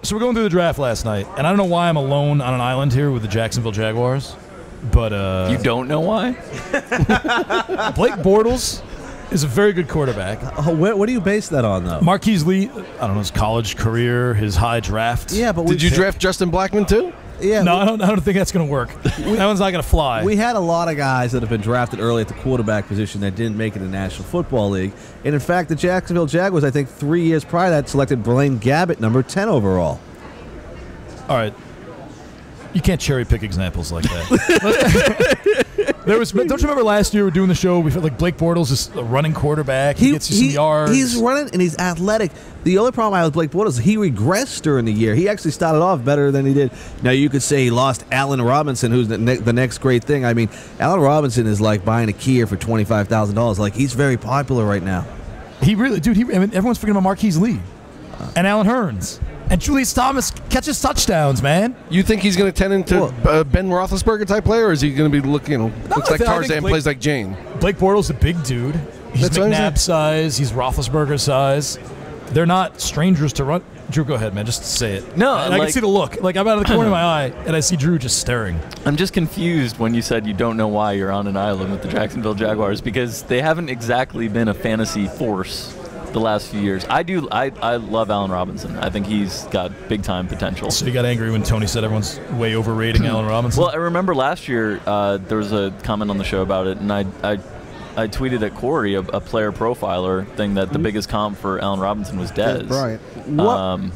So we're going through the draft last night, and I don't know why I'm alone on an island here with the Jacksonville Jaguars, but you don't know why? Blake Bortles is a very good quarterback. What do you base that on, though? Marquise Lee, I don't know, his college career, his high draft. Yeah, but did you draft Justin Blackmon too? Yeah. No, I don't think that's going to work. That one's not going to fly. We had a lot of guys that have been drafted early at the quarterback position that didn't make it in the National Football League. And in fact, the Jacksonville Jaguars, I think 3 years prior to that, selected Blaine Gabbert, number 10 overall. All right. You can't cherry pick examples like that. Don't you remember last year we were doing the show? We felt like Blake Bortles is a running quarterback. He gets you some yards. He's running and he's athletic. The only problem I have with Blake Bortles is he regressed during the year. He actually started off better than he did. Now, you could say he lost Allen Robinson, who's the next great thing. I mean, Allen Robinson is like buying a Kia for $25,000. Like, he's very popular right now. He really, dude, everyone's forgetting about Marquise Lee and Allen Hurns. And Julius Thomas catches touchdowns, man. You think he's going to turn into Ben Roethlisberger type player, or is he going to be looking, looks like Tarzan, plays like Jane? Blake Bortles is a big dude. He's McNabb size. He's Roethlisberger size. They're not strangers to run. Drew, go ahead, man. Just say it. No, I can see the look. Like, I'm out of the corner of my eye, and I see Drew just staring. I'm just confused when you said you don't know why you're on an island with the Jacksonville Jaguars, because they haven't exactly been a fantasy force the last few years. I love Allen Robinson. I think he's got big time potential. So you got angry when Tony said everyone's way overrating Allen Robinson? Well, I remember last year there was a comment on the show about it, and I tweeted at Corey a player profiler thing that the biggest comp for Allen Robinson was Dez. Right. And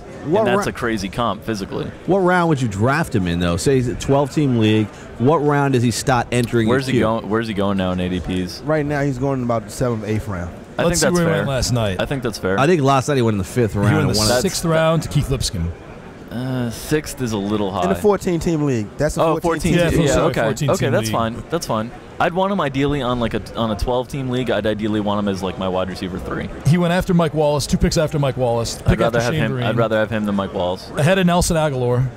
that's a crazy comp physically. What round would you draft him in, though? Say he's a 12-team league. What round does he start entering? Where's he going? Where's he going now in ADPs? Right now, he's going in about the 7th, 8th round. I think that's fair. Last night. I think that's fair. I think last night he went in the 5th round. He went in the 6th round to Keith Lipscomb. 6th is a little high. In a 14-team league. That's a 14-team league. Yeah, okay, that's fine. That's fine. I'd want him ideally on a 12-team league. I'd ideally want him as like my wide receiver 3. He went after Mike Wallace, 2 picks after Mike Wallace. I'd rather have him than Mike Wallace. Ahead of Nelson Aguilar.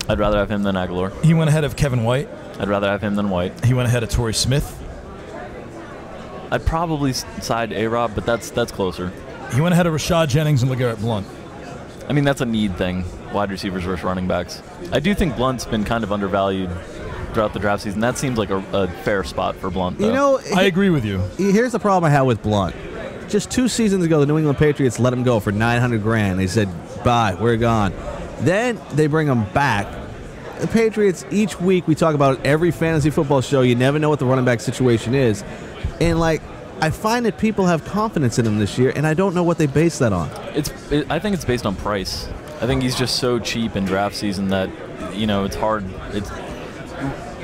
I'd rather have him than Aguilar. He went ahead of Kevin White. I'd rather have him than White. He went ahead of Torrey Smith. I'd probably side A-Rob, but that's closer. He went ahead of Rashad Jennings and LeGarrette Blount. I mean, that's a need thing, wide receivers versus running backs. I do think Blount's been kind of undervalued throughout the draft season. That seems like a fair spot for Blount, though. You know, I agree with you. Here's the problem I have with Blount. Just 2 seasons ago, the New England Patriots let him go for $900,000. They said, bye, we're gone. Then they bring him back. The Patriots, each week we talk about every fantasy football show. You never know what the running back situation is. And, like, I find that people have confidence in him this year, and I don't know what they base that on. I think it's based on price. I think he's just so cheap in draft season that, it's hard.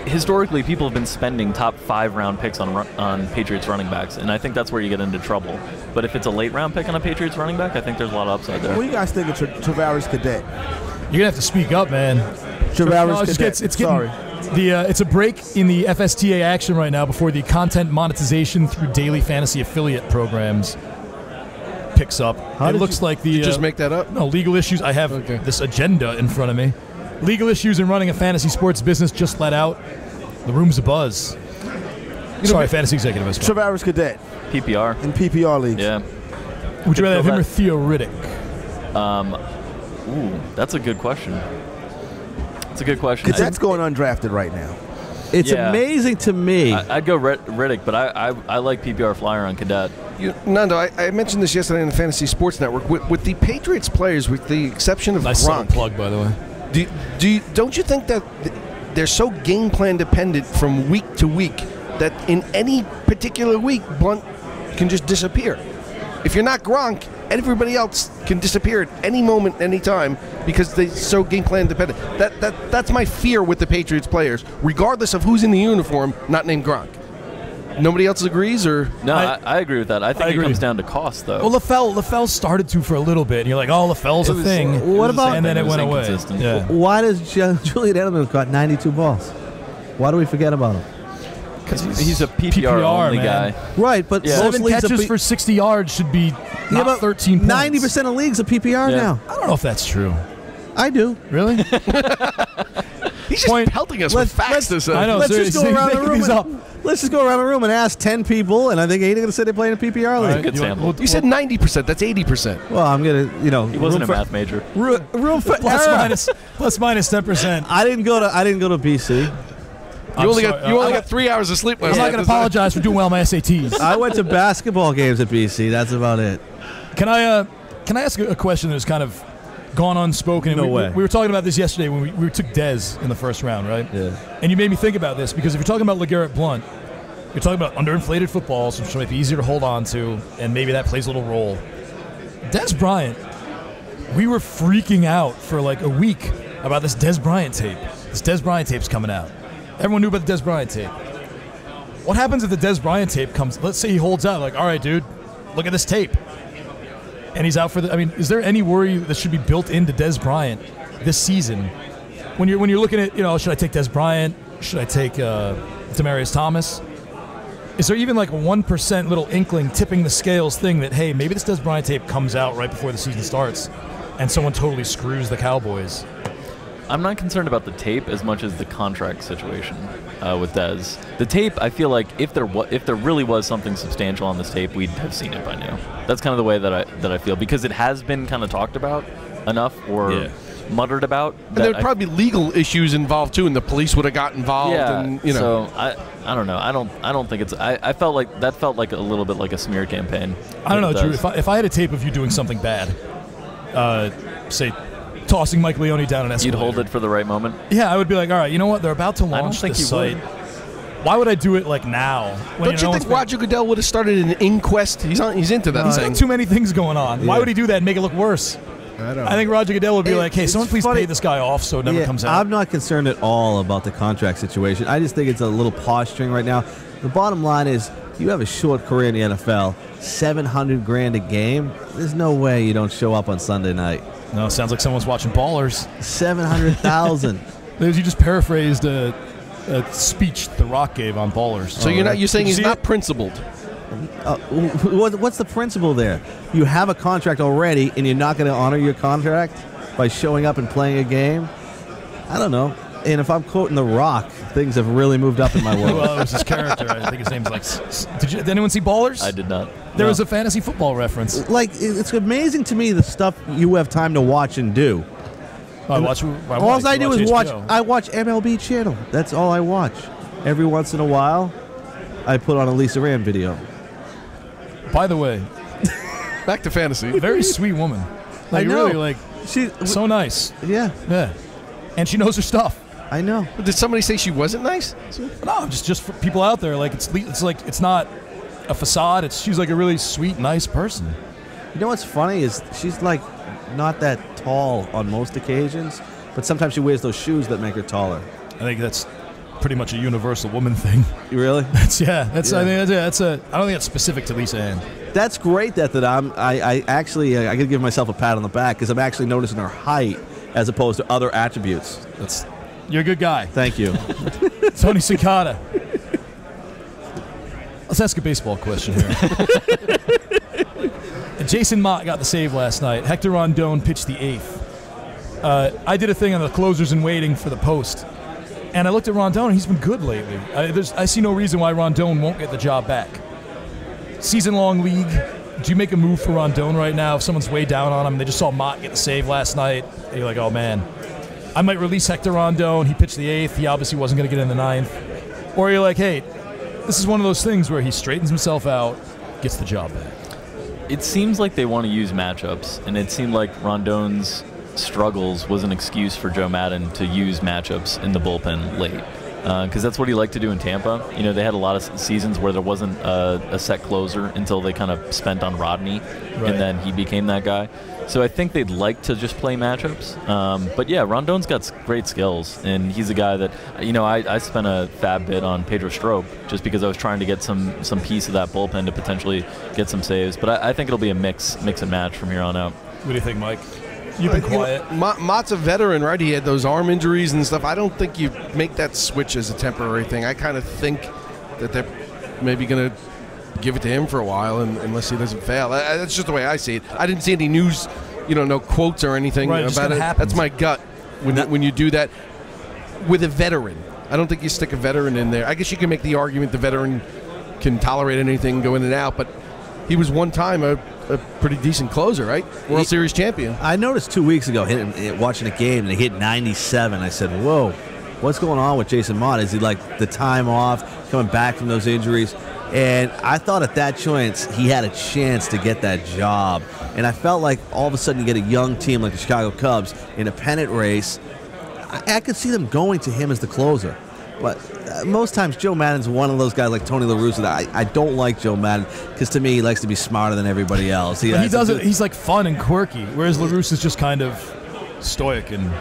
Historically, people have been spending top 5 round picks on Patriots running backs, and I think that's where you get into trouble. But if it's a late round pick on a Patriots running back, I think there's a lot of upside there. What do you guys think of Travaris Cadet? You're going to have to speak up, man. Travaris Cadet. It's a break in the FSTA action right now before the content monetization through daily fantasy affiliate programs picks up. It looks like the... Did you just make that up? No, legal issues. I have this agenda in front of me. Legal issues in running a fantasy sports business just let out. The room's abuzz. Sorry, fantasy executive. Travaris Cadet. PPR. In PPR leagues. Yeah. Would you rather have him or Theo Riddick? That's a good question. That's a good question. Cadet's going undrafted right now. It's amazing to me. I'd go Riddick, but I like PPR flyer on Cadet. Nando, I mentioned this yesterday on the Fantasy Sports Network. With the Patriots players, with the exception of Gronk, plug, by the way. Don't you think that they're so game plan dependent from week to week that in any particular week, Blount can just disappear? If you're not Gronk, everybody else can disappear at any moment, any time, because they're so game plan dependent. That's my fear with the Patriots players, regardless of who's in the uniform, not named Gronk. Nobody else agrees, or no? I agree with that. I think it comes down to cost, though. Well, LaFell started to for a little bit, and you're like, oh, LaFell's a thing. What about? And then it went away. Yeah. Why does Julian Edelman got 92 balls? Why do we forget about him? Because he's a PPR only guy. Right, but 7 catches for 60 yards should be not 13 points. 90% of leagues are PPR now. I don't know if that's true. I do. Really? He's just pelting us with facts. I know. Let's just go around the room. Up. Let's just go around the room and ask 10 people, and I think 8 are going to say they play in a PPR league. Right, good sample. You said 90%. That's 80%. Well, I'm going to, He wasn't a math major. Room for plus minus 10%. I didn't go to BC. You only got 3 hours of sleep last night. I'm not going to apologize for doing well on my SATs. I went to basketball games at BC. That's about it. Can I ask a question that's kind of gone unspoken? No way. We were talking about this yesterday when we took Dez in the first round, right? Yeah. And you made me think about this because if you're talking about LeGarrette Blount, you're talking about underinflated footballs, which might be easier to hold on to, and maybe that plays a little role. Dez Bryant, we were freaking out for like a week about this Dez Bryant tape. This Dez Bryant tape's coming out. Everyone knew about the Dez Bryant tape. What happens if the Dez Bryant tape comes? Let's say he holds out, like, all right, dude, look at this tape. And he's out for the. I mean, is there any worry that should be built into Dez Bryant this season? When you're looking at, should I take Dez Bryant? Should I take Demaryius Thomas? Is there even like a 1% little inkling tipping the scales thing that, hey, maybe this Dez Bryant tape comes out right before the season starts and someone totally screws the Cowboys? I'm not concerned about the tape as much as the contract situation with Dez. The tape, I feel like if there really was something substantial on this tape, we'd have seen it by now. That's kind of the way that I feel, because it has been kind of talked about enough or muttered about. And there would probably be legal issues involved too, and the police would have got involved. Yeah. And, So I don't know. I don't think it's. I felt like that felt like a little bit like a smear campaign. I don't know, Drew. If I had a tape of you doing something bad, say tossing Mike Leone down an escalator, you'd hold it for the right moment. Yeah, I would be like, all right, you know what? They're about to launch the site. Why would I do it like now? Don't you think Roger Goodell would have started an inquest? He's into that He's thing. got too many things going on. Yeah. Why would he do that and make it look worse? I think Roger Goodell would be like, hey, someone please pay this guy off so it never comes out. I'm not concerned at all about the contract situation. I just think it's a little posturing right now. The bottom line is you have a short career in the NFL, $700,000 a game. There's no way you don't show up on Sunday night. No, it sounds like someone's watching Ballers. $700,000. You just paraphrased a speech The Rock gave on Ballers. So you're saying he's not principled? What's the principle there? You have a contract already, and you're not going to honor your contract by showing up and playing a game? I don't know. And if I'm quoting The Rock, things have really moved up in my world. Well, it was his character. I think his name's like... Did anyone see Ballers? I did not. There was a fantasy football reference. Like, it's amazing to me the stuff you have time to watch and do. All I do is watch. I watch MLB Channel. That's all I watch. Every once in a while, I put on a Lisa Rand video. By the way, back to fantasy. Very sweet woman. I know. Really, she's so nice. Yeah. And she knows her stuff. I know. Did somebody say she wasn't nice? No, just for people out there. Like it's like it's not a facade. She's like a really sweet, nice person. You know what's funny is she's like not that tall on most occasions, but sometimes she wears those shoes that make her taller. I think that's pretty much a universal woman thing. Really? I think that's I don't think it's specific to Lisa Ann. That's great that I actually I could give myself a pat on the back because I'm actually noticing her height as opposed to other attributes. You're a good guy. Thank you. Tony Cicada. Let's ask a baseball question here. Jason Mott got the save last night. Hector Rondon pitched the eighth. I did a thing on the closers and waiting for the Post, and I looked at Rondon, and he's been good lately. I see no reason why Rondon won't get the job back. Season-long league. Do you make a move for Rondon right now if someone's way down on him? They just saw Mott get the save last night. And you're like, oh, man. I might release Hector Rondon. He pitched the eighth. He obviously wasn't going to get in the ninth. Or you're like, hey, this is one of those things where he straightens himself out, gets the job back. It seems like they want to use matchups, and it seemed like Rondon's struggles was an excuse for Joe Madden to use matchups in the bullpen late. Because that's what he liked to do in Tampa. You know, they had a lot of seasons where there wasn't a set closer until they kind of spent on Rodney, and then he became that guy. So I think they'd like to just play matchups. But yeah, Rondon's got great skills, and he's a guy that, you know, I spent a fab bit on Pedro Strop just because I was trying to get some piece of that bullpen to potentially get some saves. But I think it'll be a mix and match from here on out. What do you think, Mike? You've been quiet. Mott's a veteran, right? He had those arm injuries and stuff. I don't think you make that switch as a temporary thing. I kind of think that they're maybe going to give it to him for a while unless he doesn't fail. That's just the way I see it. I didn't see any news, no quotes or anything about it. Happens. That's my gut when you do that. with a veteran. I don't think you stick a veteran in there. I guess you can make the argument the veteran can tolerate anything, go in and out, but he was one time a pretty decent closer, right? World Series champion. I noticed 2 weeks ago watching a game and he hit 97. I said, whoa, what's going on with Jason Mott? Is he like the time off, coming back from those injuries? And I thought at that chance he had a chance to get that job. And I felt like all of a sudden you get a young team like the Chicago Cubs in a pennant race. I could see them going to him as the closer. But most times Joe Maddon's one of those guys like Tony La Russa. I don't like Joe Maddon because to me he likes to be smarter than everybody else. He does it. He's like fun and quirky, whereas La Russa's just kind of stoic and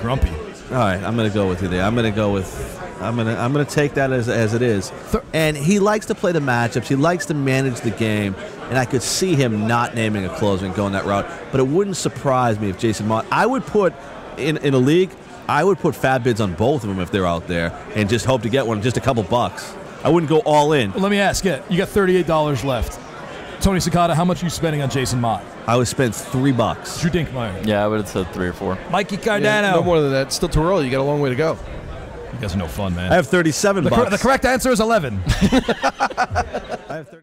grumpy. All right, I'm going to go with you there. I'm going to take that as it is. And he likes to play the matchups. He likes to manage the game. And I could see him not naming a closer and going that route. But it wouldn't surprise me if Jason Mott. I would put in a league. I would put fat bids on both of them if they're out there and just hope to get one, just a couple bucks. I wouldn't go all in. Well, let me ask you. You got $38 left. Tony Cicada, how much are you spending on Jason Mott? I would spend $3. Drew Dinkmeyer. Yeah, I would have said 3 or 4. Mikey Cardano. Yeah, no more than that. Still too early. You got a long way to go. You guys are no fun, man. I have $37. The correct answer is 11. I have 30.